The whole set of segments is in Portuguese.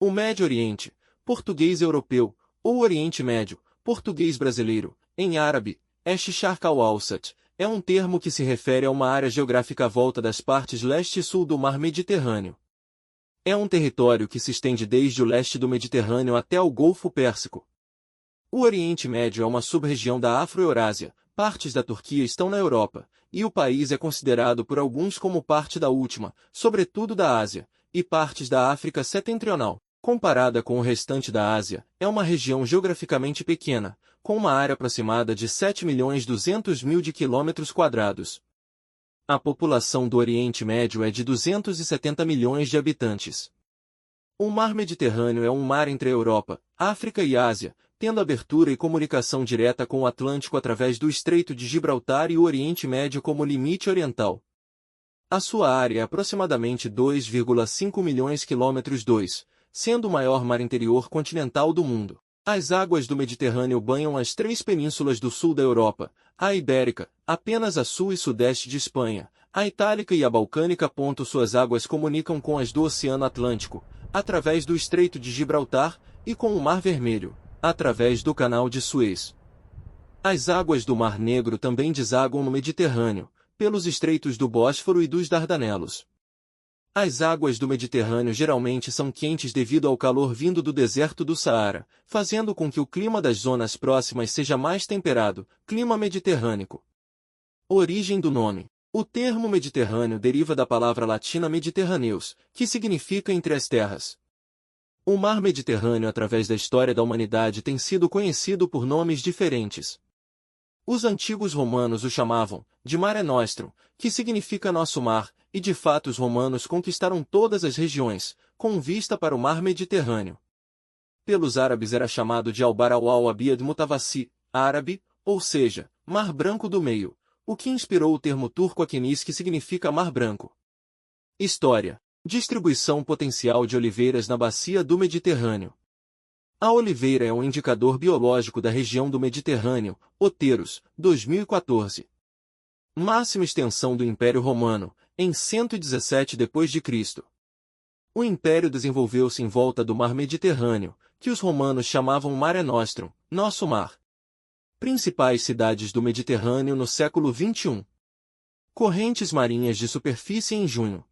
O Médio Oriente, português europeu, ou Oriente Médio, português brasileiro, em árabe, Sharq al-Awsat, é um termo que se refere a uma área geográfica à volta das partes leste e sul do Mar Mediterrâneo. É um território que se estende desde o leste do Mediterrâneo até o Golfo Pérsico. O Oriente Médio é uma sub-região da Afro-Eurásia, partes da Turquia estão na Europa, e o país é considerado por alguns como parte da última, sobretudo da Ásia, e partes da África Setentrional. Comparada com o restante da Ásia, é uma região geograficamente pequena, com uma área aproximada de 7.200.000 de quilômetros quadrados. A população do Oriente Médio é de 270 milhões de habitantes. O Mar Mediterrâneo é um mar entre a Europa, África e Ásia, tendo abertura e comunicação direta com o Atlântico através do Estreito de Gibraltar e o Oriente Médio como limite oriental. A sua área é aproximadamente 2,5 milhões km², sendo o maior mar interior continental do mundo. As águas do Mediterrâneo banham as três penínsulas do sul da Europa, a Ibérica, apenas a sul e sudeste de Espanha, a Itálica e a Balcânica. Suas águas comunicam com as do Oceano Atlântico, através do Estreito de Gibraltar, e com o Mar Vermelho, através do Canal de Suez. As águas do Mar Negro também desaguam no Mediterrâneo, pelos estreitos do Bósforo e dos Dardanelos. As águas do Mediterrâneo geralmente são quentes devido ao calor vindo do deserto do Saara, fazendo com que o clima das zonas próximas seja mais temperado, clima mediterrâneo. Origem do nome. O termo Mediterrâneo deriva da palavra latina Mediterraneus, que significa entre as terras. O mar Mediterrâneo através da história da humanidade tem sido conhecido por nomes diferentes. Os antigos romanos o chamavam de Mare Nostrum, que significa nosso mar, e de fato os romanos conquistaram todas as regiões, com vista para o mar Mediterrâneo. Pelos árabes era chamado de Al-Bahr al-Abiad Mutawassi, árabe, ou seja, Mar Branco do Meio, o que inspirou o termo turco Akdeniz, que significa Mar Branco. História. Distribuição potencial de oliveiras na bacia do Mediterrâneo. A oliveira é um indicador biológico da região do Mediterrâneo, Oteiros, 2014. Máxima extensão do Império Romano, em 117 d.C. O Império desenvolveu-se em volta do Mar Mediterrâneo, que os romanos chamavam Mare Nostrum, nosso mar. Principais cidades do Mediterrâneo no século XXI. Correntes marinhas de superfície em junho.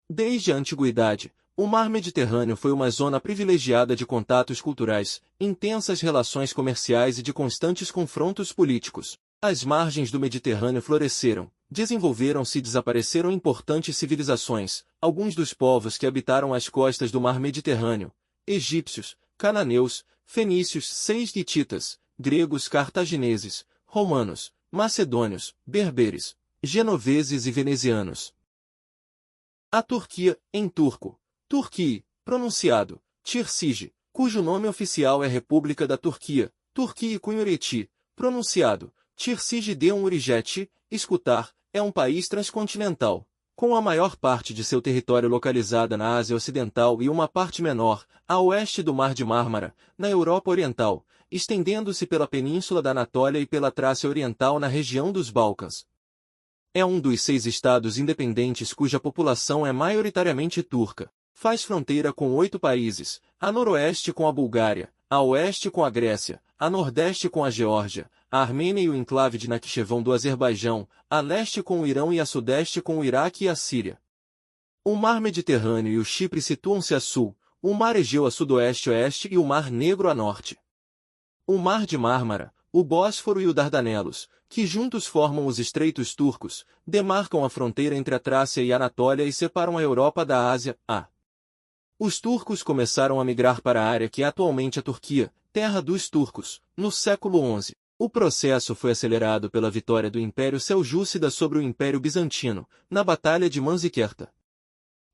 Desde a antiguidade, o Mar Mediterrâneo foi uma zona privilegiada de contatos culturais, intensas relações comerciais e de constantes confrontos políticos. As margens do Mediterrâneo floresceram, desenvolveram-se e desapareceram importantes civilizações, alguns dos povos que habitaram as costas do Mar Mediterrâneo, egípcios, cananeus, fenícios, hititas, gregos, cartagineses, romanos, macedônios, berberes, genoveses e venezianos. A Turquia, em turco, Turki, pronunciado, Tirsici, cujo nome oficial é República da Turquia, Turki Cunhureti, pronunciado, Tirsici de Urigeti, escutar, é um país transcontinental, com a maior parte de seu território localizada na Ásia Ocidental e uma parte menor, a oeste do Mar de Mármara, na Europa Oriental, estendendo-se pela península da Anatólia e pela Trácia Oriental na região dos Balcãs. É um dos 6 estados independentes cuja população é maioritariamente turca. Faz fronteira com 8 países, a noroeste com a Bulgária, a oeste com a Grécia, a nordeste com a Geórgia, a Armênia e o enclave de Nakhchevão do Azerbaijão, a leste com o Irão e a sudeste com o Iraque e a Síria. O Mar Mediterrâneo e o Chipre situam-se a sul, o Mar Egeu a sudoeste-oeste e o Mar Negro a norte. O Mar de Mármara, o Bósforo e o Dardanelos, que juntos formam os Estreitos Turcos, demarcam a fronteira entre a Trácia e a Anatólia e separam a Europa da Ásia. Os turcos começaram a migrar para a área que é atualmente a Turquia, terra dos turcos, no século XI. O processo foi acelerado pela vitória do Império Seljúcida sobre o Império Bizantino, na Batalha de Manzikert.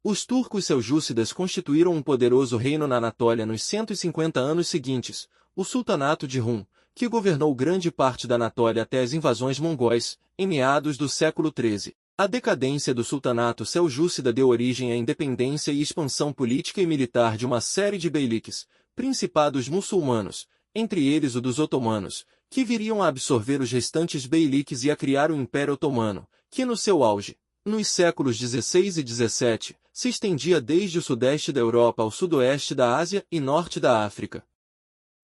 Os turcos seljúcidas constituíram um poderoso reino na Anatólia nos 150 anos seguintes, o Sultanato de Rum, que governou grande parte da Anatólia até as invasões mongóis, em meados do século XIII. A decadência do sultanato seljúcida deu origem à independência e expansão política e militar de uma série de beyliks, principados muçulmanos, entre eles o dos otomanos, que viriam a absorver os restantes beyliks e a criar o Império Otomano, que no seu auge, nos séculos XVI e XVII, se estendia desde o sudeste da Europa ao sudoeste da Ásia e norte da África.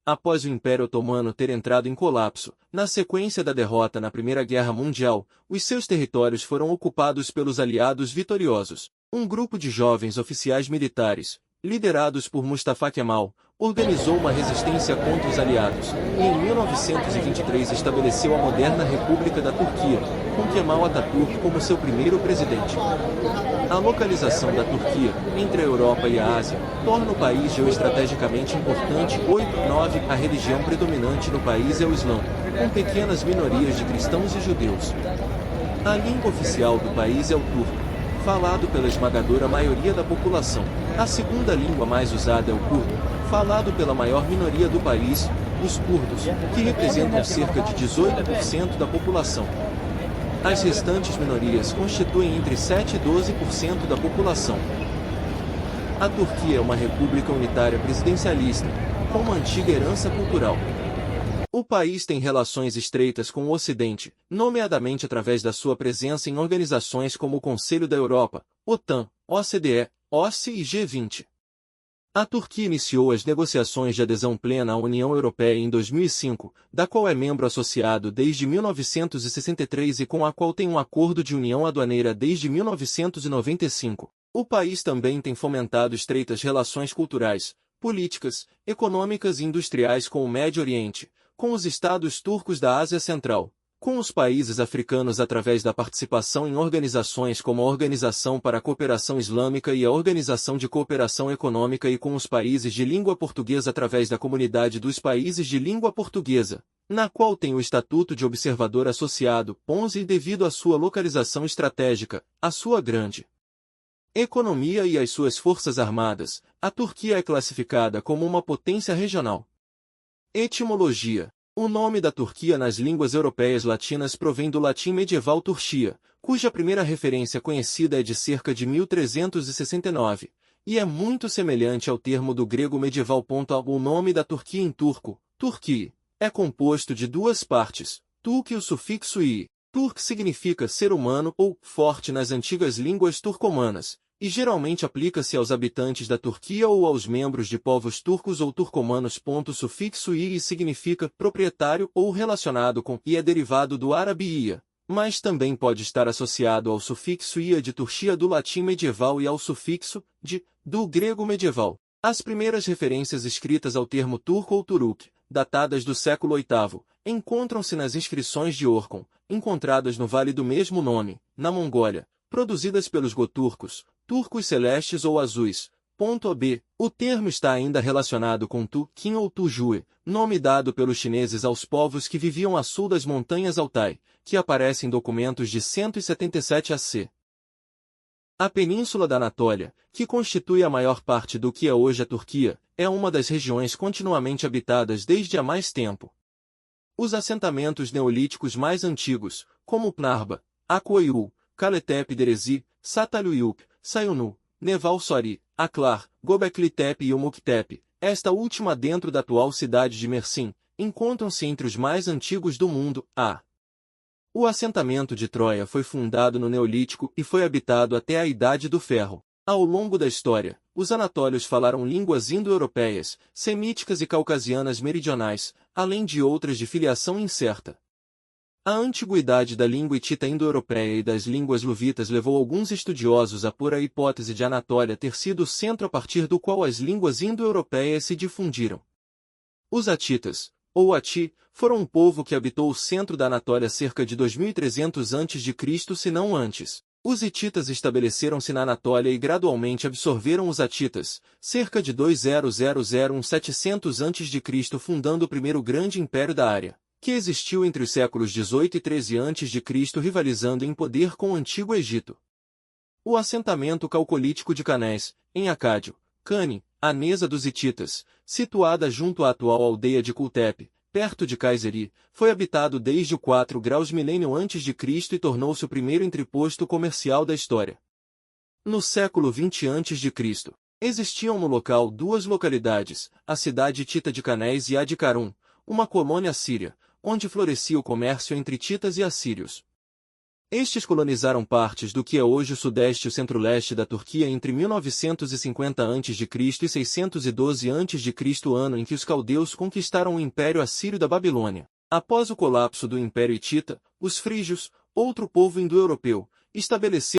Após o Império Otomano ter entrado em colapso, na sequência da derrota na Primeira Guerra Mundial, os seus territórios foram ocupados pelos aliados vitoriosos. Um grupo de jovens oficiais militares, liderados por Mustafa Kemal, organizou uma resistência contra os aliados, e em 1923 estabeleceu a moderna República da Turquia, com Kemal Atatürk como seu primeiro presidente. A localização da Turquia, entre a Europa e a Ásia, torna o país geoestrategicamente importante. 9. A religião predominante no país é o Islã, com pequenas minorias de cristãos e judeus. A língua oficial do país é o turco, falado pela esmagadora maioria da população. A segunda língua mais usada é o curdo, falado pela maior minoria do país, os curdos, que representam cerca de 18% da população. As restantes minorias constituem entre 7 e 12% da população. A Turquia é uma república unitária presidencialista, com uma antiga herança cultural. O país tem relações estreitas com o Ocidente, nomeadamente através da sua presença em organizações como o Conselho da Europa, OTAN, OCDE, OSCE e G20. A Turquia iniciou as negociações de adesão plena à União Europeia em 2005, da qual é membro associado desde 1963 e com a qual tem um acordo de união aduaneira desde 1995. O país também tem fomentado estreitas relações culturais, políticas, econômicas e industriais com o Médio Oriente, com os estados turcos da Ásia Central, com os países africanos através da participação em organizações como a Organização para a Cooperação Islâmica e a Organização de Cooperação Econômica e com os países de língua portuguesa através da Comunidade dos Países de Língua Portuguesa, na qual tem o Estatuto de Observador Associado, e devido à sua localização estratégica, a sua grande economia e as suas forças armadas, a Turquia é classificada como uma potência regional. Etimologia. O nome da Turquia nas línguas europeias latinas provém do latim medieval Turchia, cuja primeira referência conhecida é de cerca de 1369, e é muito semelhante ao termo do grego medieval. O nome da Turquia em turco, Turki, é composto de duas partes, Turk e o sufixo i. Turk significa ser humano ou forte nas antigas línguas turcomanas, e geralmente aplica-se aos habitantes da Turquia ou aos membros de povos turcos ou turcomanos. O sufixo i significa proprietário ou relacionado com e é derivado do árabe ia, mas também pode estar associado ao sufixo ia de Turchia do latim medieval e ao sufixo de do grego medieval. As primeiras referências escritas ao termo turco ou turuk, datadas do século VIII, encontram-se nas inscrições de Orkhon, encontradas no vale do mesmo nome, na Mongólia, produzidas pelos goturcos, turcos celestes ou azuis. B. O termo está ainda relacionado com Tu-Kim ou Tujue, nome dado pelos chineses aos povos que viviam a sul das montanhas Altai, que aparece em documentos de 177 AC. A Península da Anatólia, que constitui a maior parte do que é hoje a Turquia, é uma das regiões continuamente habitadas desde há mais tempo. Os assentamentos neolíticos mais antigos, como Pnarba, Akoiu, Kaletepe Derezi, Satalhuyuk, Sayunu, Neval Sori, Aklar, Göbekli Tepe e Umuktepe, esta última dentro da atual cidade de Mersin, encontram-se entre os mais antigos do mundo. O assentamento de Troia foi fundado no Neolítico e foi habitado até a Idade do Ferro. Ao longo da história, os anatólios falaram línguas indo-europeias, semíticas e caucasianas meridionais, além de outras de filiação incerta. A antiguidade da língua hitita indo-europeia e das línguas luvitas levou alguns estudiosos a pôr a hipótese de Anatólia ter sido o centro a partir do qual as línguas indo-europeias se difundiram. Os Atitas, ou Ati, foram um povo que habitou o centro da Anatólia cerca de 2300 a.C. se não antes. Os hititas estabeleceram-se na Anatólia e gradualmente absorveram os Atitas, cerca de 700 a.C., fundando o primeiro grande império da área, que existiu entre os séculos 18 e 13 a.C., rivalizando em poder com o Antigo Egito. O assentamento calcolítico de Canés, em Acádio, Cane, a Neza dos Hititas, situada junto à atual aldeia de Kultepe, perto de Kayseri, foi habitado desde o 4 graus milênio antes de Cristo e tornou-se o primeiro entreposto comercial da história. No século 20 a.C., existiam no local duas localidades, a cidade hitita de Canés e a de Carum, uma colônia assíria, onde florescia o comércio entre hititas e assírios. Estes colonizaram partes do que é hoje o sudeste e o centro-leste da Turquia entre 1950 a.C. e 612 a.C., ano em que os caldeus conquistaram o Império Assírio da Babilônia. Após o colapso do Império Hitita, os frígios, outro povo indo-europeu, estabeleceram